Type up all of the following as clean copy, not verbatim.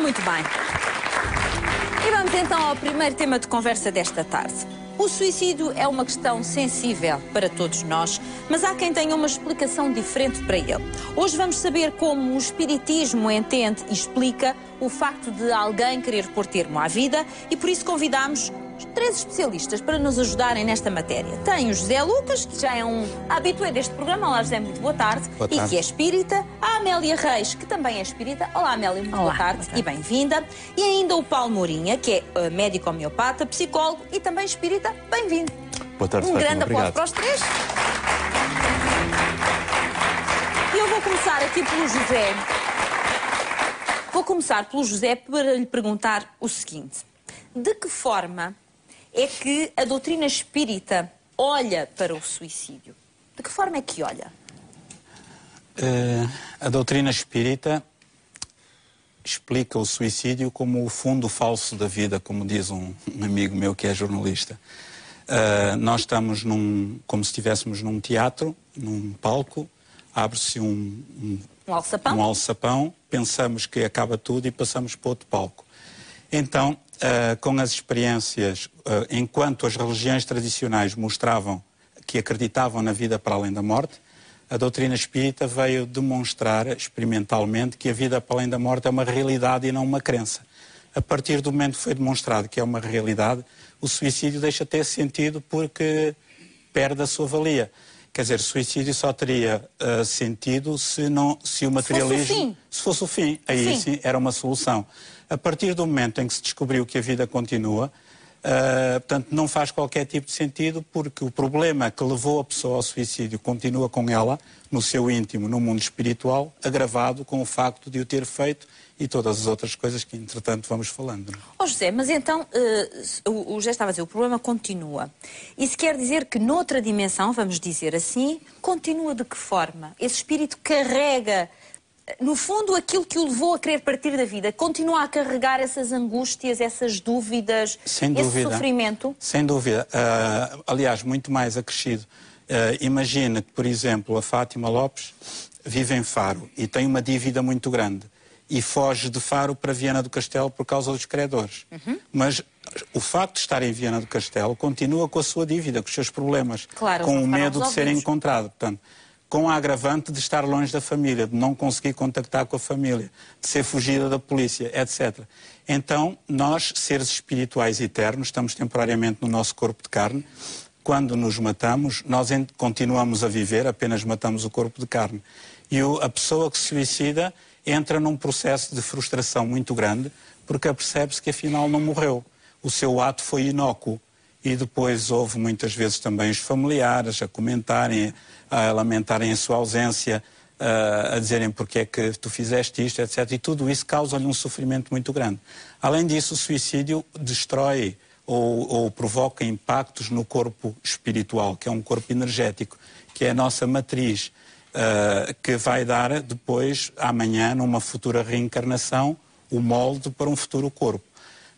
Muito bem. E vamos então ao primeiro tema de conversa desta tarde. O suicídio é uma questão sensível para todos nós, mas há quem tenha uma explicação diferente para ele. Hoje vamos saber como o espiritismo entende e explica o facto de alguém querer pôr termo à vida e por isso convidamos 3 especialistas para nos ajudarem nesta matéria. Tem o José Lucas, que já é um habitué deste programa. Olá, José, muito boa tarde. Boa tarde. E que é espírita. A Amélia Reis, que também é espírita. Olá, Amélia, muito boa tarde e bem-vinda. E ainda o Paulo Mourinha, que é médico homeopata, psicólogo e também espírita. Bem-vindo. Boa tarde, Um Fátima, grande aplauso obrigado. para os 3. E eu vou começar aqui pelo José. Vou começar pelo José para lhe perguntar o seguinte. De que forma é que a doutrina espírita olha para o suicídio? De que forma é que olha? A doutrina espírita explica o suicídio como o fundo falso da vida, como diz um amigo meu que é jornalista. Nós estamos como se estivéssemos num teatro, num palco, abre-se um alçapão, pensamos que acaba tudo e passamos para outro palco. Então, com as experiências, enquanto as religiões tradicionais mostravam que acreditavam na vida para além da morte, a doutrina espírita veio demonstrar experimentalmente que a vida para além da morte é uma realidade e não uma crença. A partir do momento que foi demonstrado que é uma realidade, o suicídio deixa de ter sentido porque perde a sua valia. Quer dizer, o suicídio só teria sentido se o materialismo... Se fosse o fim. Aí sim era uma solução. A partir do momento em que se descobriu que a vida continua, portanto, não faz qualquer tipo de sentido porque o problema que levou a pessoa ao suicídio continua com ela, no seu íntimo, no mundo espiritual, agravado com o facto de o ter feito e todas as outras coisas que, entretanto, vamos falando. Oh, José, mas então, o José estava a dizer, o problema continua. Isso quer dizer que noutra dimensão, vamos dizer assim, continua de que forma? Esse espírito carrega... No fundo, aquilo que o levou a querer partir da vida, continua a carregar essas angústias, essas dúvidas, esse sofrimento? Sem dúvida. Aliás, muito mais acrescido. Imagina que, por exemplo, a Fátima Lopes vive em Faro e tem uma dívida muito grande e foge de Faro para Viana do Castelo por causa dos credores. Mas o facto de estar em Viana do Castelo continua com a sua dívida, com os seus problemas, claro, com o medo de ser encontrado. Portanto, com a agravante de estar longe da família, de não conseguir contactar com a família, de ser fugida da polícia, etc. Então, nós, seres espirituais eternos, estamos temporariamente no nosso corpo de carne. Quando nos matamos, nós continuamos a viver, apenas matamos o corpo de carne. E a pessoa que se suicida entra num processo de frustração muito grande, porque apercebe-se que afinal não morreu. O seu ato foi inócuo. E depois houve muitas vezes também os familiares a comentarem, a lamentarem a sua ausência, a dizerem porque é que tu fizeste isto, etc. E tudo isso causa-lhe um sofrimento muito grande. Além disso, o suicídio destrói ou provoca impactos no corpo espiritual, que é um corpo energético, que é a nossa matriz, que vai dar depois, amanhã, numa futura reencarnação, o molde para um futuro corpo.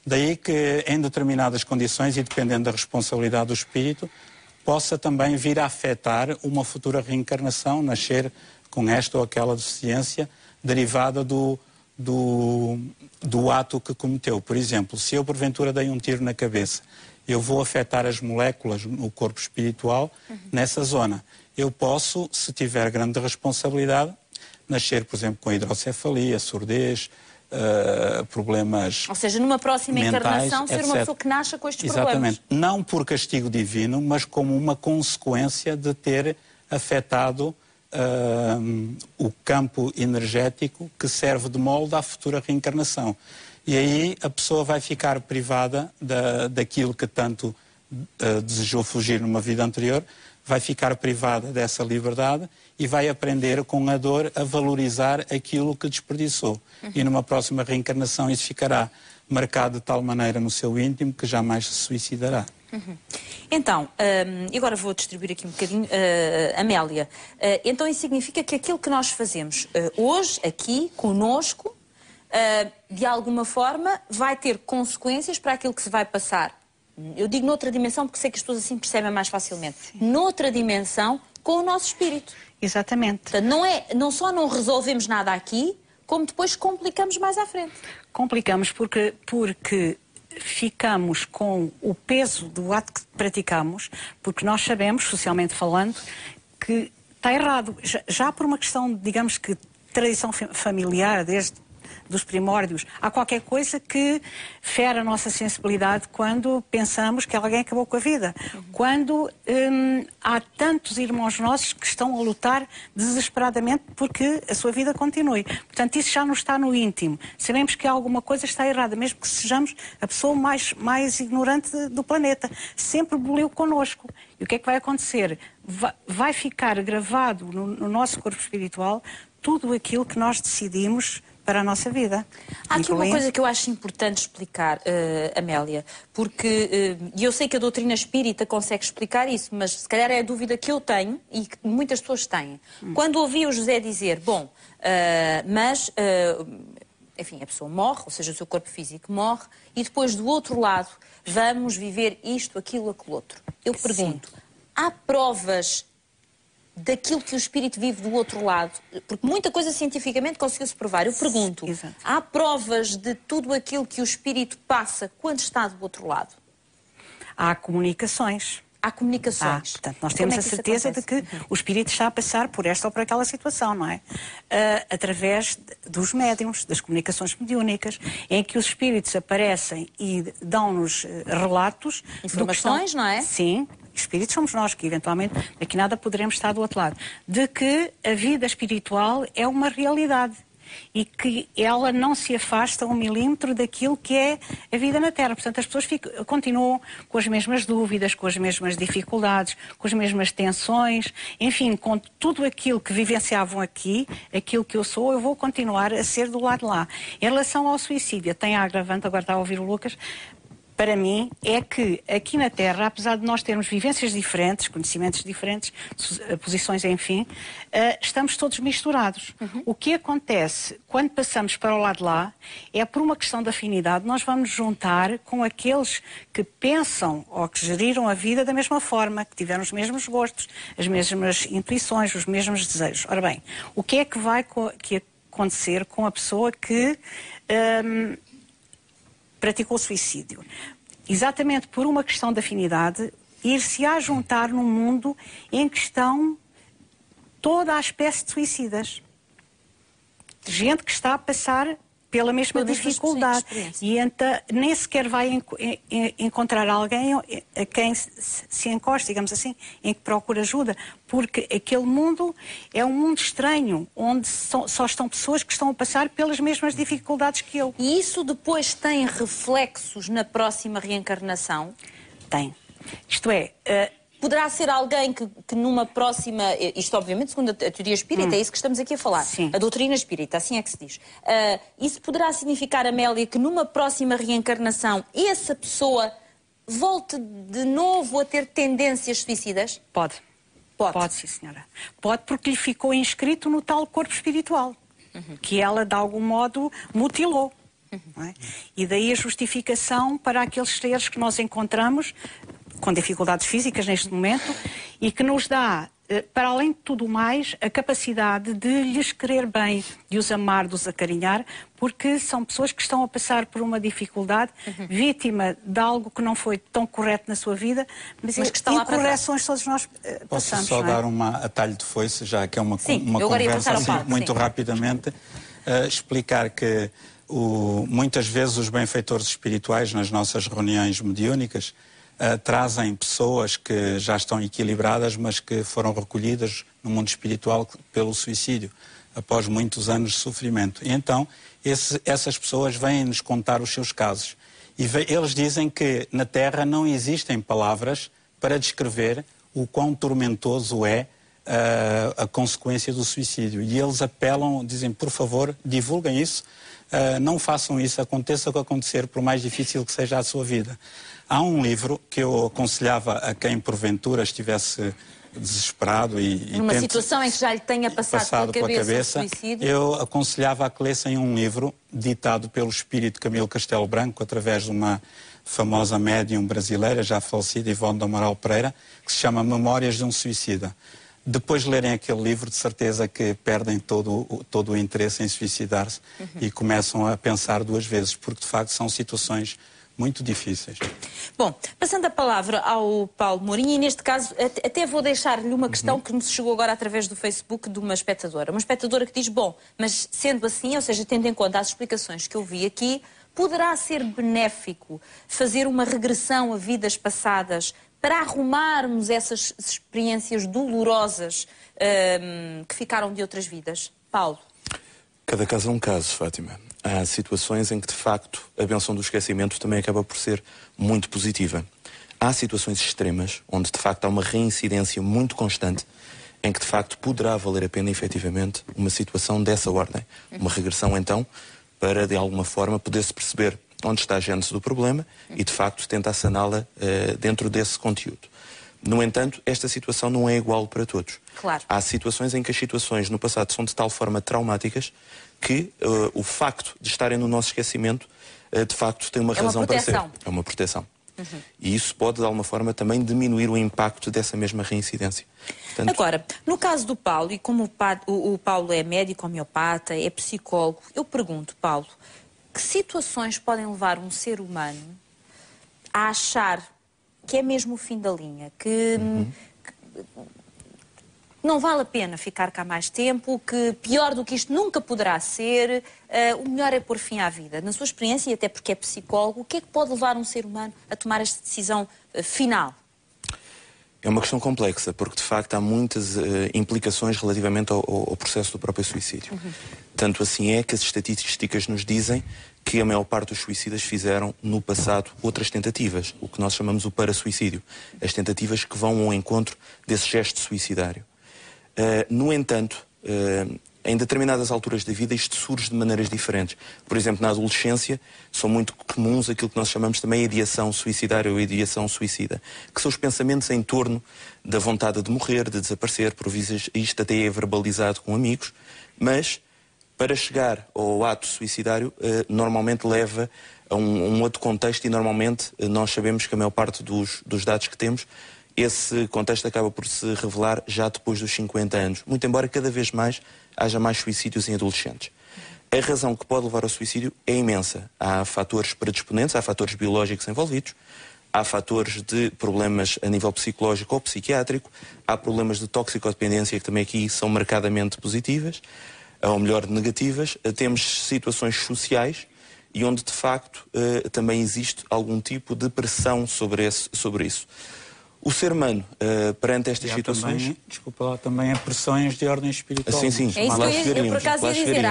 Daí que, em determinadas condições e dependendo da responsabilidade do espírito, possa também vir a afetar uma futura reencarnação, nascer com esta ou aquela deficiência derivada do ato que cometeu. Por exemplo, se eu porventura dei um tiro na cabeça, eu vou afetar as moléculas no corpo espiritual nessa zona. Eu posso, se tiver grande responsabilidade, nascer, por exemplo, com hidrocefalia, surdez, problemas. Ou seja, numa próxima mentais, encarnação, ser etc. uma pessoa que nasça com estes Exatamente. problemas. Não por castigo divino, mas como uma consequência de ter afetado o campo energético que serve de molde à futura reencarnação. E aí a pessoa vai ficar privada daquilo que tanto desejou fugir numa vida anterior, vai ficar privada dessa liberdade e vai aprender com a dor a valorizar aquilo que desperdiçou. E numa próxima reencarnação isso ficará marcado de tal maneira no seu íntimo que jamais se suicidará. Então, agora vou distribuir aqui um bocadinho, Amélia. Então isso significa que aquilo que nós fazemos hoje, aqui, conosco, de alguma forma, vai ter consequências para aquilo que se vai passar. Eu digo noutra dimensão porque sei que as pessoas assim percebem mais facilmente. Sim. Noutra dimensão, com o nosso espírito. Exatamente. Portanto, não só não resolvemos nada aqui, como depois complicamos mais à frente. Complicamos porque ficamos com o peso do ato que praticamos, porque nós sabemos, socialmente falando, que está errado. Já por uma questão, digamos que, tradição familiar, desde dos primórdios, há qualquer coisa que fere a nossa sensibilidade quando pensamos que alguém acabou com a vida. Quando há tantos irmãos nossos que estão a lutar desesperadamente porque a sua vida continue. Portanto, isso já nos está no íntimo. Sabemos que alguma coisa está errada, mesmo que sejamos a pessoa mais ignorante do planeta. Sempre boliu connosco. E o que é que vai acontecer? Vai ficar gravado no nosso corpo espiritual tudo aquilo que nós decidimos para a nossa vida. Há aqui uma coisa que eu acho importante explicar, Amélia, porque eu sei que a doutrina espírita consegue explicar isso, mas se calhar é a dúvida que eu tenho e que muitas pessoas têm. Quando ouvi o José dizer, bom, enfim, a pessoa morre, ou seja, o seu corpo físico morre, e depois do outro lado vamos viver isto, aquilo, aquilo outro. Eu pergunto, há provas daquilo que o espírito vive do outro lado? Porque muita coisa cientificamente conseguiu-se provar. Eu pergunto, há provas de tudo aquilo que o espírito passa quando está do outro lado? Há comunicações. Há comunicações. Portanto, nós temos a certeza de que o espírito está a passar por esta ou por aquela situação, não é? Através dos médiums, das comunicações mediúnicas, em que os espíritos aparecem e dão-nos relatos. Informações, não é? Sim. Espíritos somos nós, que eventualmente daqui nada poderemos estar do outro lado. De que a vida espiritual é uma realidade e que ela não se afasta um milímetro daquilo que é a vida na Terra. Portanto, as pessoas continuam com as mesmas dúvidas, com as mesmas dificuldades, com as mesmas tensões, enfim, com tudo aquilo que vivenciavam aqui, aquilo que eu sou, eu vou continuar a ser do lado de lá. Em relação ao suicídio, tem a agravante, agora está a ouvir o Lucas, para mim, é que aqui na Terra, apesar de nós termos vivências diferentes, conhecimentos diferentes, posições, enfim, estamos todos misturados. O que acontece quando passamos para o lado de lá é, por uma questão de afinidade, nós vamos juntar com aqueles que pensam ou que geriram a vida da mesma forma, que tiveram os mesmos gostos, as mesmas intuições, os mesmos desejos. Ora bem, o que é que vai acontecer com a pessoa que praticou o suicídio? Exatamente por uma questão de afinidade, ir-se-á juntar num mundo em que estão toda a espécie de suicidas. Gente que está a passar pela mesma dificuldade. E então nem sequer vai encontrar alguém a quem se encosta, digamos assim, em que procura ajuda, porque aquele mundo é um mundo estranho, onde só estão pessoas que estão a passar pelas mesmas dificuldades que eu. E isso depois tem reflexos na próxima reencarnação? Tem. Isto é... Poderá ser alguém que numa próxima... Isto, obviamente, segundo a teoria espírita, é isso que estamos aqui a falar. Sim. A doutrina espírita, assim é que se diz. Isso poderá significar, Amélia, que numa próxima reencarnação essa pessoa volte de novo a ter tendências suicidas? Pode. Pode, sim, senhora. Pode, porque lhe ficou inscrito no tal corpo espiritual, que ela, de algum modo, mutilou. Não é? E daí a justificação para aqueles seres que nós encontramos com dificuldades físicas neste momento e que nos dá, para além de tudo mais, a capacidade de lhes querer bem, de os amar, de os acarinhar, porque são pessoas que estão a passar por uma dificuldade, vítima de algo que não foi tão correto na sua vida, mas que está lá para incorreções todos nós passamos. Posso só dar um atalho de foice, já que é uma conversa assim, muito rapidamente, explicar que muitas vezes os benfeitores espirituais nas nossas reuniões mediúnicas trazem pessoas que já estão equilibradas, mas que foram recolhidas no mundo espiritual pelo suicídio, após muitos anos de sofrimento. E então, essas pessoas vêm-nos contar os seus casos. E eles dizem que na Terra não existem palavras para descrever o quão tormentoso é a consequência do suicídio. E eles apelam, dizem, por favor, divulguem isso, não façam isso, aconteça o que acontecer, por mais difícil que seja a sua vida. Há um livro que eu aconselhava a quem porventura estivesse desesperado e numa situação em que já lhe tenha passado pela cabeça o suicídio. Eu aconselhava a que lessem um livro ditado pelo espírito Camilo Castelo Branco, através de uma famosa médium brasileira, já falecida, Ivone do Amaral Pereira, que se chama Memórias de um Suicida. depois de lerem aquele livro, de certeza que perdem todo o interesse em suicidar-se e começam a pensar duas vezes, porque de facto são situações muito difíceis. Bom, passando a palavra ao Paulo Mourinho, e neste caso até vou deixar-lhe uma questão que me chegou agora através do Facebook de uma espectadora. Uma espectadora que diz, bom, mas sendo assim, ou seja, tendo em conta as explicações que eu vi aqui, poderá ser benéfico fazer uma regressão a vidas passadas para arrumarmos essas experiências dolorosas que ficaram de outras vidas? Paulo? Cada caso é um caso, Fátima. Há situações em que, de facto, a benção do esquecimento também acaba por ser muito positiva. Há situações extremas, onde, de facto, há uma reincidência muito constante, em que, de facto, poderá valer a pena, efetivamente, uma situação dessa ordem. Uma regressão, então, para, de alguma forma, poder-se perceber onde está a gênese do problema e, de facto, tentar saná-la dentro desse conteúdo. No entanto, esta situação não é igual para todos. Claro. Há situações em que as situações no passado são de tal forma traumáticas que o facto de estarem no nosso esquecimento, de facto, tem uma razão para ser. É uma proteção. E isso pode, de alguma forma, também diminuir o impacto dessa mesma reincidência. Portanto... Agora, no caso do Paulo, e como o Paulo é médico, homeopata, é psicólogo, eu pergunto, Paulo, que situações podem levar um ser humano a achar que é mesmo o fim da linha, que não vale a pena ficar cá mais tempo, que pior do que isto nunca poderá ser, o melhor é pôr fim à vida? Na sua experiência, e até porque é psicólogo, o que é que pode levar um ser humano a tomar esta decisão final? É uma questão complexa, porque de facto há muitas implicações relativamente ao processo do próprio suicídio. Tanto assim é que as estatísticas nos dizem que a maior parte dos suicidas fizeram no passado outras tentativas, o que nós chamamos o para-suicídio. As tentativas que vão ao encontro desse gesto suicidário. No entanto, em determinadas alturas da vida isto surge de maneiras diferentes. Por exemplo, na adolescência são muito comuns aquilo que nós chamamos também de ideação suicidária ou ideação suicida, que são os pensamentos em torno da vontade de morrer, de desaparecer, por vezes isto até é verbalizado com amigos, mas para chegar ao ato suicidário normalmente leva a um outro contexto e normalmente nós sabemos que a maior parte dos dados que temos, esse contexto acaba por se revelar já depois dos 50 anos, muito embora cada vez mais haja mais suicídios em adolescentes. A razão que pode levar ao suicídio é imensa. Há fatores predisponentes, há fatores biológicos envolvidos, há fatores de problemas a nível psicológico ou psiquiátrico, há problemas de toxicodependência que também aqui são marcadamente positivas, ou melhor, negativas. Temos situações sociais e onde de facto também existe algum tipo de pressão sobre isso. O ser humano, perante estas situações... Também, desculpa lá, também há pressões de ordem espiritual. Sim. É isso que eu por acaso ia dizer.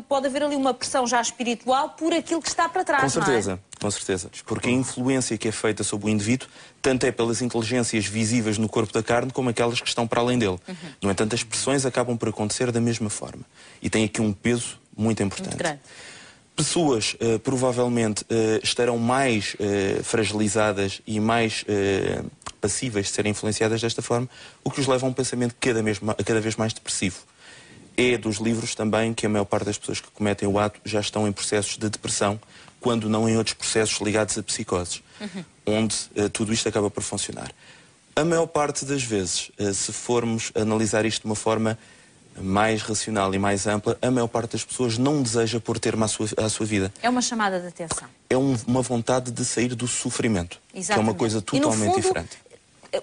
Pode haver ali uma pressão já espiritual por aquilo que está para trás, com certeza, não é? Com certeza. Porque a influência que é feita sobre o indivíduo, tanto é pelas inteligências visíveis no corpo da carne, como aquelas que estão para além dele. No entanto, as pressões acabam por acontecer da mesma forma. E tem aqui um peso muito importante. Muito grande. Pessoas provavelmente estarão mais fragilizadas e mais passíveis de serem influenciadas desta forma, o que os leva a um pensamento cada vez mais depressivo. É dos livros também que a maior parte das pessoas que cometem o ato já estão em processos de depressão, quando não em outros processos ligados a psicoses, onde tudo isto acaba por funcionar. A maior parte das vezes, se formos analisar isto de uma forma mais racional e mais ampla, a maior parte das pessoas não deseja pôr termo à sua vida. É uma chamada de atenção. É uma vontade de sair do sofrimento. Exatamente. Que é uma coisa totalmente diferente.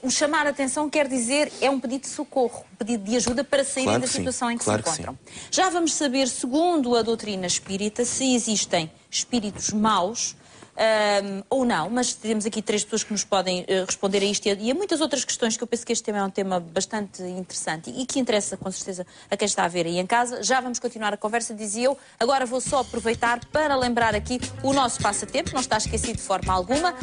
O chamar a atenção quer dizer, é um pedido de socorro, um pedido de ajuda para sair da situação em que se encontram. Já vamos saber, segundo a doutrina espírita, se existem espíritos maus ou não, mas temos aqui 3 pessoas que nos podem responder a isto e a muitas outras questões, que eu penso que este tema é um tema bastante interessante e que interessa com certeza a quem está a ver aí em casa. Já vamos continuar a conversa, dizia eu. Agora vou só aproveitar para lembrar aqui o nosso passatempo, não está esquecido de forma alguma.